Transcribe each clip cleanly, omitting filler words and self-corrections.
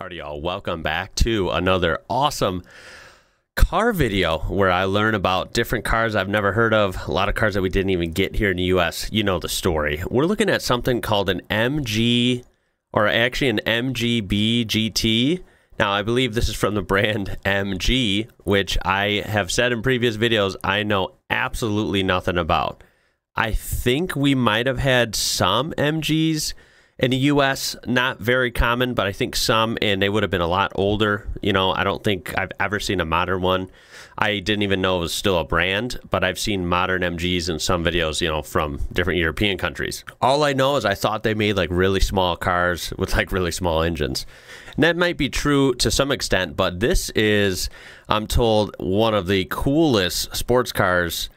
Alrighty, y'all, welcome back to another awesome car video where I learn about different cars I've never heard of, a lot of cars that we didn't even get here in the US. You know the story. We're looking at something called an MGB GT. Now, I believe this is from the brand MG, which I have said in previous videos I know absolutely nothing about. I think we might have had some MGs in the US, not very common, but I think some, and they would have been a lot older. You know, I don't think I've ever seen a modern one. I didn't even know it was still a brand, but I've seen modern MGs in some videos, you know, from different European countries. All I know is I thought they made like really small cars with like really small engines. And that might be true to some extent, but this is, I'm told, one of the coolest sports cars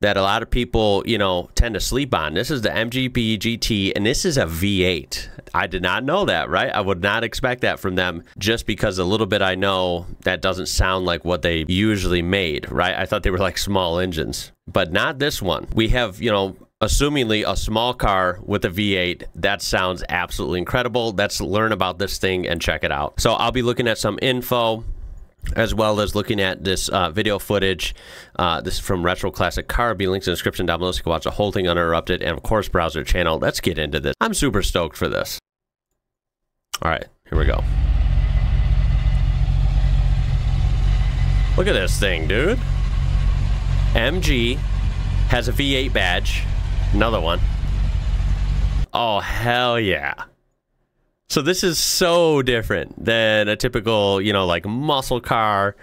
that a lot of people, you know, tend to sleep on. This is the MGB GT, and this is a V8. I did not know that, right? I would not expect that from them just because a little bit I know that doesn't sound like what they usually made, right? I thought they were like small engines, but not this one. We have, you know, assumingly a small car with a V8. That sounds absolutely incredible. Let's learn about this thing and check it out. So I'll be looking at some info, as well as looking at this video footage. This is from Retro Classic Car. Be links in the description down below so you can watch the whole thing uninterrupted, and of course browse their channel. Let's get into this. I'm super stoked for this. All right, here we go. Look at this thing, dude. MG has a V8 badge. Another one. Oh, hell yeah. So this is so different than a typical, you know, like muscle car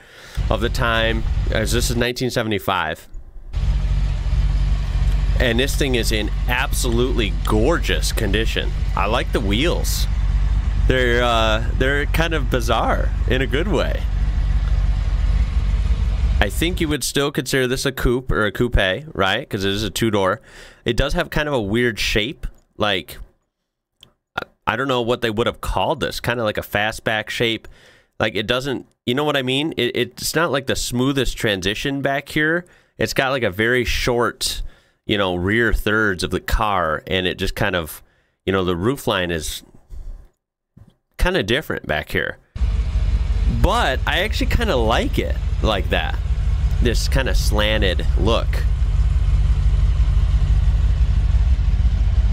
of the time. This is 1975. And this thing is in absolutely gorgeous condition. I like the wheels. They're kind of bizarre in a good way. I think you would still consider this a coupe or a coupe, right? Because it is a two-door. It does have kind of a weird shape, like I don't know what they would have called this, kind of like a fastback shape. Like it doesn't, you know what I mean? It's not like the smoothest transition back here. It's got like a very short, you know, rear thirds of the car, and it just kind of, you know, the roofline is kind of different back here. But I actually kind of like it like that. This kind of slanted look.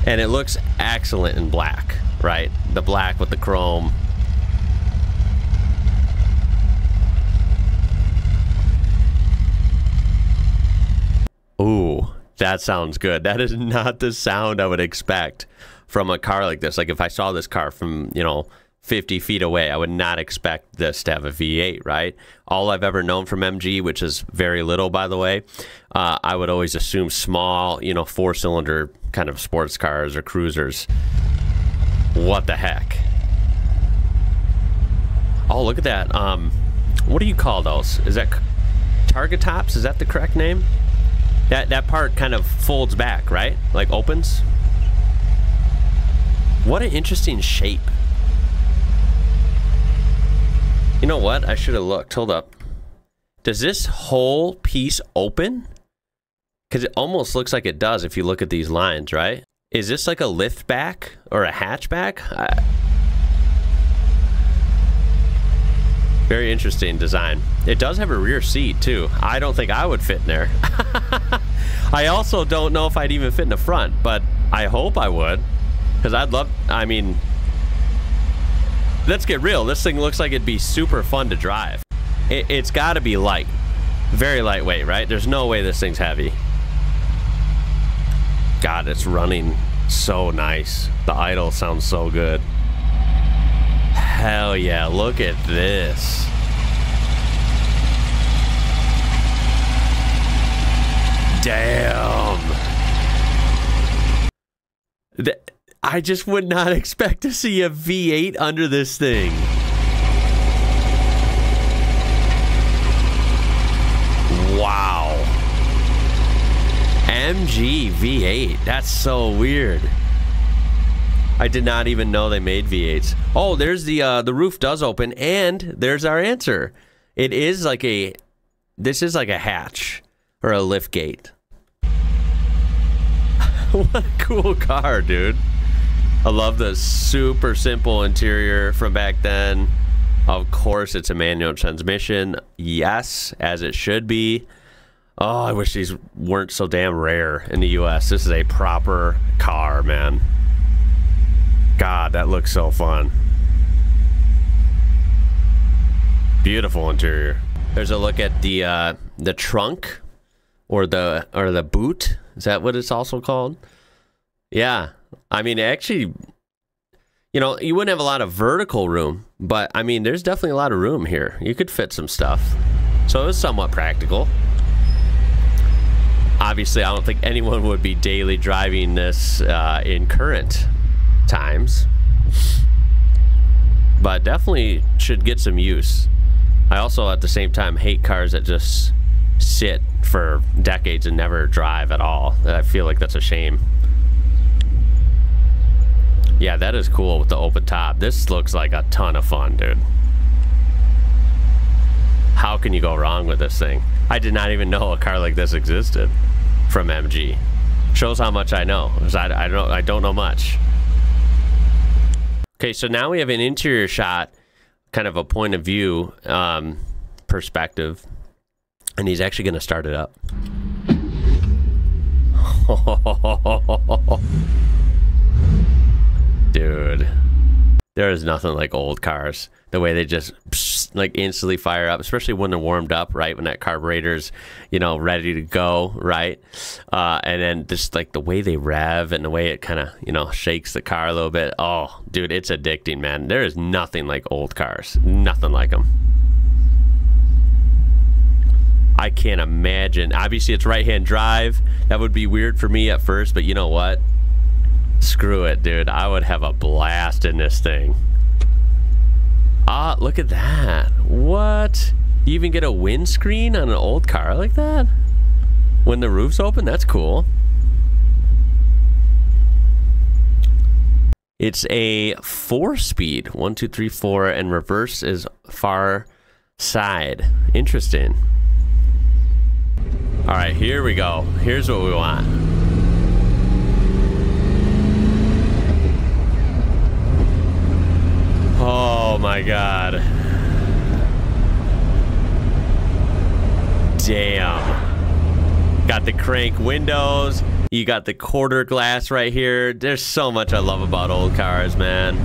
And it looks excellent in black. Right, the black with the chrome. Ooh, that sounds good. That is not the sound I would expect from a car like this. Like if I saw this car from, you know, 50 feet away, I would not expect this to have a V8, right? All I've ever known from MG, which is very little, by the way, I would always assume small, you know, four-cylinder kind of sports cars or cruisers. What the heck? Oh, look at that. What do you call those? Is that target tops? Is that the correct name? That part kind of folds back, right? Like opens. What an interesting shape. You know what? I should have looked. Hold up. Does this whole piece open? Because it almost looks like it does if you look at these lines, right? Is this like a liftback or a hatchback? Very interesting design. It does have a rear seat too. I don't think I would fit in there. I also don't know if I'd even fit in the front, but I hope I would. Because I'd love, I mean, let's get real. This thing looks like it'd be super fun to drive. It's got to be light. Very lightweight, right? There's no way this thing's heavy. God, it's running so nice. The idle sounds so good. Hell yeah, look at this. Damn. I just would not expect to see a V8 under this thing. Wow. MG V8. That's so weird. I did not even know they made V8s. Oh, there's the roof does open, and there's our answer. It is like a, this is like a hatch or a lift gate. What a cool car, dude. I love the super simple interior from back then. Of course, it's a manual transmission. Yes, as it should be. Oh, I wish these weren't so damn rare in the US. This is a proper car, man. God, that looks so fun. Beautiful interior. There's a look at the trunk or the boot. Is that what it's also called? Yeah. I mean, actually, you know, you wouldn't have a lot of vertical room, but I mean, there's definitely a lot of room here. You could fit some stuff. So it was somewhat practical. Obviously, I don't think anyone would be daily driving this in current times, but definitely should get some use. I also, at the same time, hate cars that just sit for decades and never drive at all. I feel like that's a shame. Yeah, that is cool with the open top. This looks like a ton of fun, dude. How can you go wrong with this thing? I did not even know a car like this existed from MG. Shows how much I know, because I don't know much. Okay, so now we have an interior shot, kind of a point of view perspective, and he's actually going to start it up. Dude, there is nothing like old cars. The way they just like instantly fire up, especially when they're warmed up, right? When that carburetor's, you know, ready to go, right? And then just like the way they rev and the way it kind of, you know, shakes the car a little bit. Oh, dude, it's addicting, man. There is nothing like old cars. Nothing like them. I can't imagine. Obviously, it's right-hand drive. That would be weird for me at first, but you know what? Screw it, dude. I would have a blast in this thing. Ah, look at that. What? You even get a windscreen on an old car like that? When the roof's open? That's cool. It's a 4-speed. 1, 2, 3, 4, and reverse is far side. Interesting. All right, here we go. Here's what we want. Oh my God. Damn. Got the crank windows. You got the quarter glass right here. There's so much I love about old cars, man.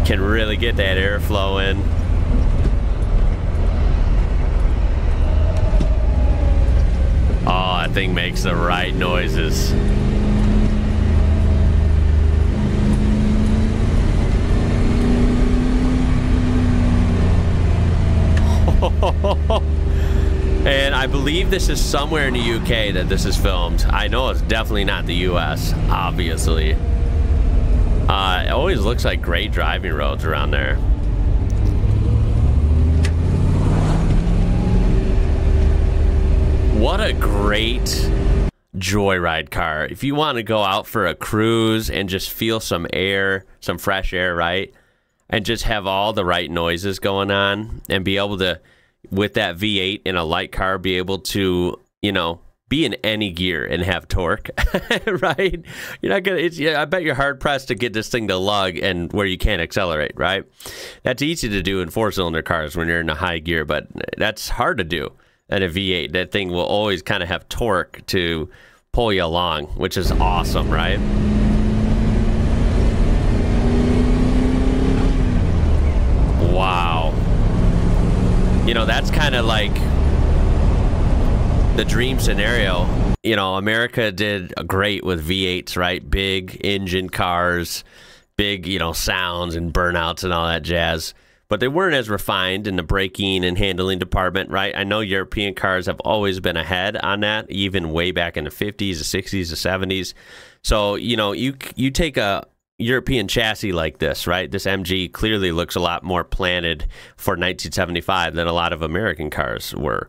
Can really get that air flowing. Oh, that thing makes the right noises. And I believe this is somewhere in the UK that this is filmed. I know it's definitely not the US, obviously. It always looks like great driving roads around there. What a great joyride car. If you want to go out for a cruise and just feel some air, some fresh air, right? And just have all the right noises going on and be able to, with that V8 in a light car, be able to, you know, be in any gear and have torque, right? You're not gonna, yeah, I bet you're hard pressed to get this thing to lug and where you can't accelerate, right? That's easy to do in 4-cylinder cars when you're in a high gear, but that's hard to do in a V8. That thing will always kind of have torque to pull you along, which is awesome, right? Wow. You know, that's kind of like the dream scenario. You know, America did great with V8s, right? Big engine cars, big, you know, sounds and burnouts and all that jazz. But they weren't as refined in the braking and handling department, right? I know European cars have always been ahead on that, even way back in the 50s, the 60s, the 70s. So, you know, you take a European chassis like this, right? This MG clearly looks a lot more planted for 1975 than a lot of American cars were.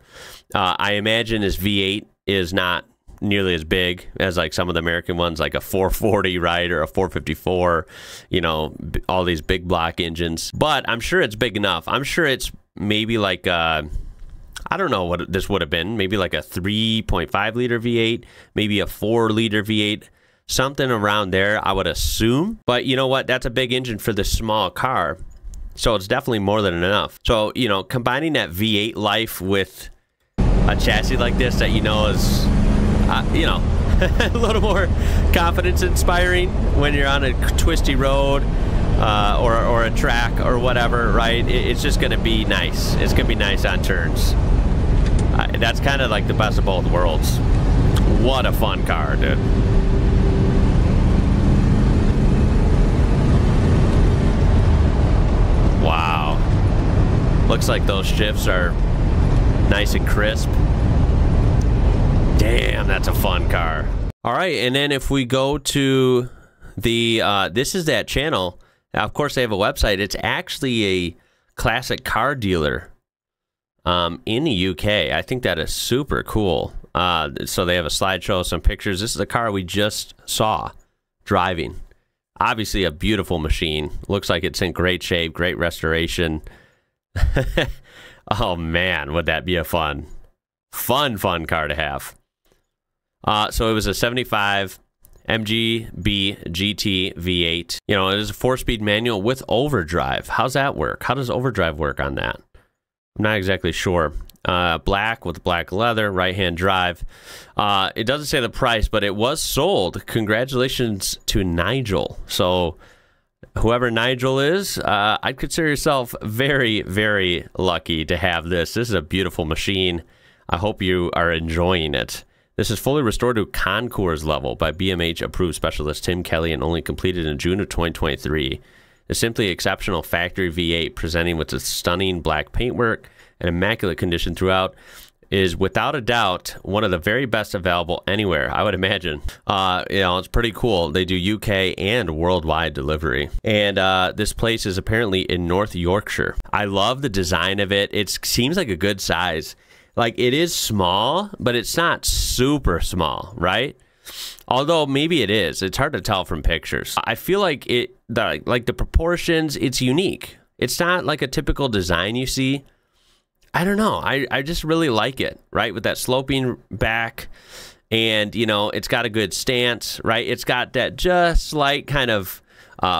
I imagine this V8 is not nearly as big as like some of the American ones, like a 440, right, or a 454, you know, all these big block engines. But I'm sure it's big enough. I'm sure it's maybe like I don't know what this would have been, maybe like a 3.5 liter V8, maybe a 4 liter V8, something around there, I would assume. But you know what? That's a big engine for this small car. So it's definitely more than enough. So, you know, combining that V8 life with a chassis like this that you know is, you know, a little more confidence inspiring when you're on a twisty road or a track or whatever, right? It's just going to be nice. It's going to be nice on turns. That's kind of like the best of both worlds. What a fun car, dude. Wow. Looks like those shifts are nice and crisp. Damn, that's a fun car. All right, and then if we go to the, this is that channel. Now, of course, they have a website. It's actually a classic car dealer in the UK. I think that is super cool. So they have a slideshow, some pictures. This is a car we just saw driving. Obviously a beautiful machine. Looks like it's in great shape, great restoration. Oh man, would that be a fun car to have. So it was a 75 MGB GT V8. You know, it is a 4-speed manual with overdrive. How's that work? How does overdrive work on that? I'm not exactly sure. Black with black leather, right-hand drive. It doesn't say the price, but it was sold. Congratulations to Nigel. So whoever Nigel is, I'd consider yourself very, very lucky to have this. This is a beautiful machine. I hope you are enjoying it. This is fully restored to Concours level by BMH approved specialist Tim Kelly and only completed in June of 2023. It's simply exceptional factory V8 presenting with its stunning black paintwork and immaculate condition throughout is without a doubt one of the very best available anywhere, I would imagine. You know, it's pretty cool. They do UK and worldwide delivery. And this place is apparently in North Yorkshire. I love the design of it. It seems like a good size. Like, it is small, but it's not super small, right? Although maybe it is. It's hard to tell from pictures. I feel like the proportions, it's unique. It's not like a typical design you see. I don't know. I just really like it, right? With that sloping back and, you know, it's got a good stance, right? It's got that just slight kind of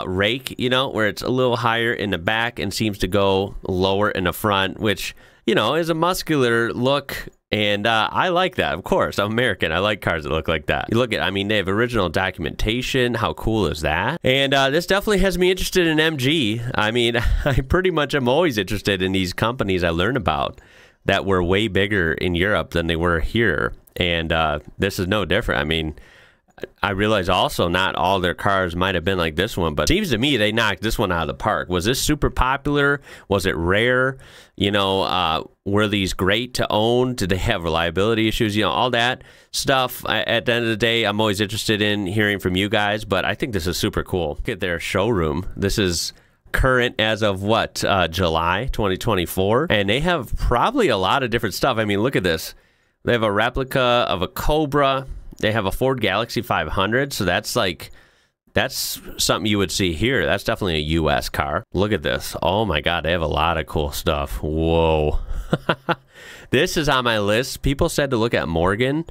rake, you know, where it's a little higher in the back and seems to go lower in the front, which, you know, is a muscular look. And I like that, of course. I'm American. I like cars that look like that. You look at, I mean, they have original documentation. How cool is that? And this definitely has me interested in MG. I mean, I pretty much am always interested in these companies I learn about that were way bigger in Europe than they were here. And this is no different. I mean, I realize also not all their cars might have been like this one, but it seems to me they knocked this one out of the park. Was this super popular? Was it rare? You know, were these great to own? Did they have reliability issues? You know, all that stuff. At the end of the day, I'm always interested in hearing from you guys, but I think this is super cool. Look at their showroom. This is current as of what, July 2024, and they have probably a lot of different stuff. I mean, look at this. They have a replica of a Cobra. They have a Ford Galaxy 500, so that's something you would see here. That's definitely a U.S. car. Look at this. Oh my God, they have a lot of cool stuff. Whoa. This is on my list. People said to look at Morgan.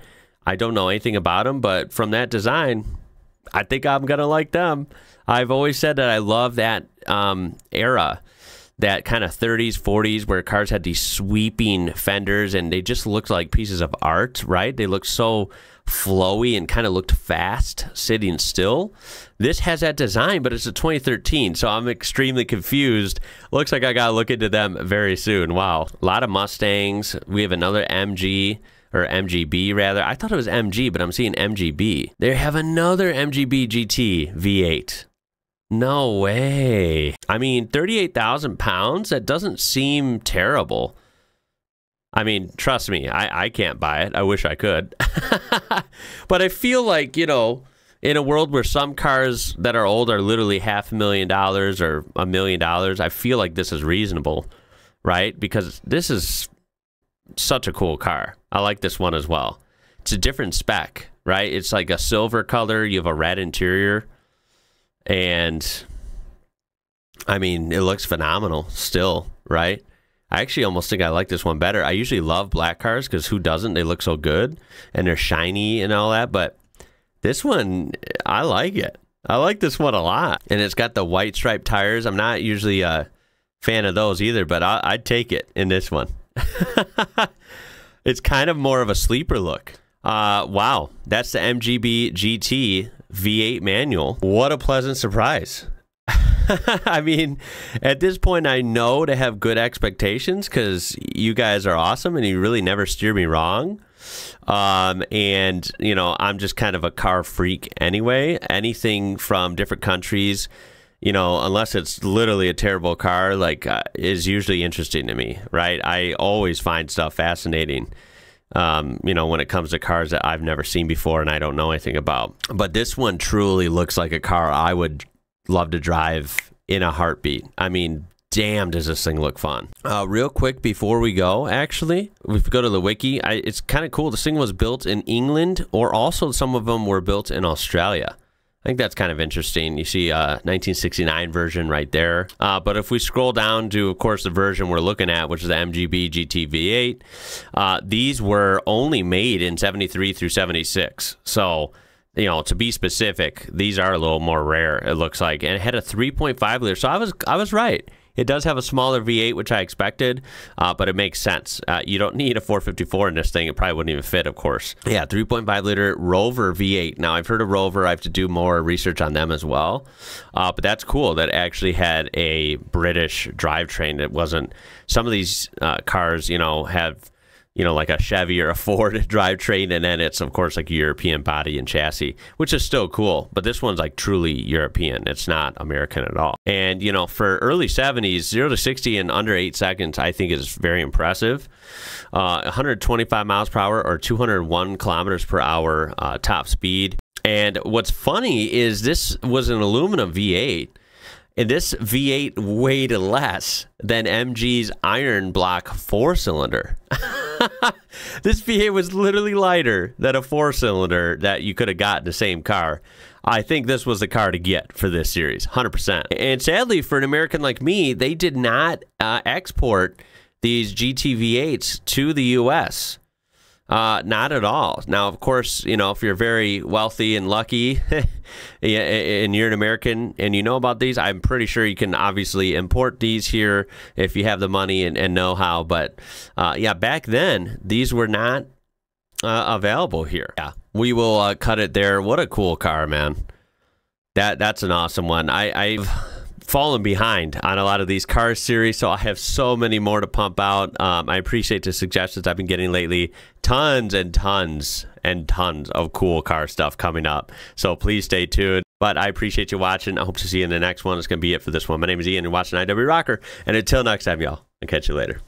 I don't know anything about them, but from that design, I think I'm going to like them. I've always said that I love that era, that kind of 30s, 40s, where cars had these sweeping fenders and they just looked like pieces of art, right? They looked so flowy and kind of looked fast sitting still. This has that design, but it's a 2013, so I'm extremely confused. Looks like I gotta look into them very soon. Wow, a lot of Mustangs. We have another MG, or MGB rather. I thought it was MG, but I'm seeing MGB. They have another MGB GT V8. No way. I mean, 38,000 pounds? That doesn't seem terrible. I mean, trust me, I can't buy it. I wish I could. But I feel like, you know, in a world where some cars that are old are literally $500,000 or $1 million, I feel like this is reasonable, right? Because this is such a cool car. I like this one as well. It's a different spec, right? It's like a silver color. You have a red interior. And, I mean, it looks phenomenal still, right? I actually almost think I like this one better. I usually love black cars because who doesn't? They look so good and they're shiny and all that. But This one, I like it. I like this one a lot. And it's got the white striped tires. I'm not usually a fan of those either, but I'd take it in this one. It's kind of more of a sleeper look. Wow, that's the MGB GT V8 manual. What a pleasant surprise. I mean, at this point, I know to have good expectations because you guys are awesome and you really never steer me wrong. And, you know, I'm just kind of a car freak anyway. Anything from different countries, you know, unless it's literally a terrible car, like, is usually interesting to me, right? I always find stuff fascinating, you know, when it comes to cars that I've never seen before and I don't know anything about. But this one truly looks like a car I would love to drive in a heartbeat. I mean, damn, does this thing look fun. Real quick before we go, actually, if we go to the wiki, it's kind of cool. This thing was built in England, or also some of them were built in Australia. I think that's kind of interesting. You see a 1969 version right there. But if we scroll down to, of course, the version we're looking at, which is the MGB GT V8, these were only made in 73 through 76. So, you know, to be specific, these are a little more rare, it looks like. And it had a 3.5 liter, so I was right. It does have a smaller V8, which I expected, but it makes sense. You don't need a 454 in this thing. It probably wouldn't even fit, of course. Yeah, 3.5 liter Rover V8. Now, I've heard of Rover. I have to do more research on them as well. But that's cool that it actually had a British drivetrain. It wasn't, some of these cars, you know, have, you know, like a Chevy or a Ford drivetrain, and then it's, of course, like a European body and chassis, which is still cool. But this one's like truly European. It's not American at all. And, you know, for early 70s, 0 to 60 in under 8 seconds, I think is very impressive. 125 miles per hour or 201 kilometers per hour top speed. And what's funny is this was an aluminum V8. And this V8 weighed less than MG's iron block 4-cylinder. This V8 was literally lighter than a 4-cylinder that you could have got in the same car. I think this was the car to get for this series, 100%. And sadly, for an American like me, they did not export these GT V8s to the U.S., not at all. Now, of course, you know, if you're very wealthy and lucky and you're an American and you know about these, I'm pretty sure you can obviously import these here if you have the money and know-how. But yeah, back then, these were not available here. Yeah, we will cut it there. What a cool car, man. That's an awesome one. I've fallen behind on a lot of these car series, so I have so many more to pump out. I appreciate the suggestions I've been getting lately. Tons and tons and tons of cool car stuff coming up, so please stay tuned. But I appreciate you watching. I hope to see you in the next one. It's going to be it for this one. My name is Ian. You're watching IWrocker, and until next time, y'all, I'll catch you later.